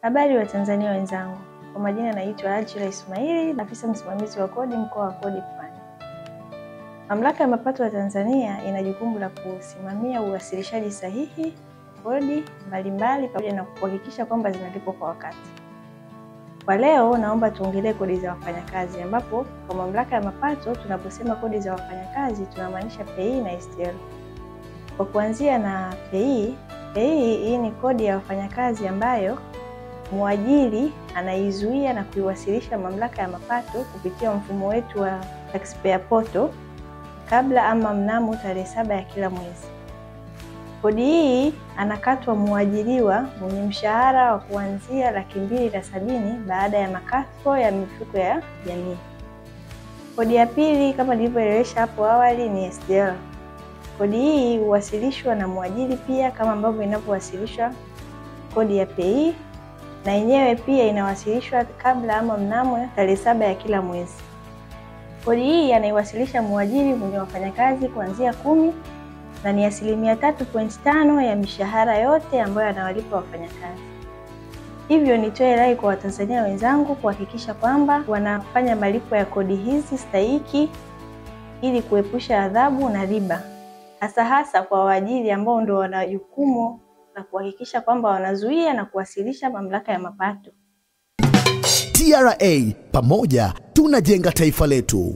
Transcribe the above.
Habari wa Tanzania wenzangu. Kwa majina naitwa Ajira Ismaili, afisa msimamizi wa kodi mkoa wa Kodi Pwani. Mamlaka ya mapato ya Tanzania ina jukumu la kusimamia uwasilishaji sahihi kodi mbalimbali pamoja na kuhakikisha kwamba zinalipwa kwa wakati. Kwa leo naomba tuongelee kodi za wafanyakazi, ambapo kwa mamlaka ya mapato tunaposema kodi za wafanyakazi tunamaanisha PAYE na STL. Kwa kuanzia na PAYE, hii ni kodi ya wafanyakazi ambayo mwajiri anaizuia na kuiwasilisha mamlaka ya mapato kupitia mfumo wetu wa Taxpayer Portal kabla ama mnamo tarehe 7 ya kila mwezi. Kodi hii anakatwa muajiriwa mwenye mshahara wa kuanzia Rr270,000 baada ya makato ya mifuko ya jamii. Kodi ya pili kama nilivyoelewesha hapo awali ni STL. Kodi hii huwasilishwa na mwajiri pia kama ambavyo inapowasilishwa kodi ya PAYE, na yenyewe pia inawasilishwa kabla ama mnamo tarehe 7 ya kila mwezi. Kodi hii anaiwasilisha mwajiri mwenye wafanyakazi kuanzia 10 na ni 3.5% ya mishahara yote ambayo anawalipa wafanyakazi. Hivyo nitoe rai kwa Watanzania wenzangu kuhakikisha kwamba wanafanya malipo ya kodi hizi stahiki ili kuepusha adhabu na riba. Hasa kwa waajiri ambao ndio wana jukumu na kuhakikisha kwamba wanazuia na kuwasilisha mamlaka ya mapato. TRA, pamoja tunajenga taifa letu.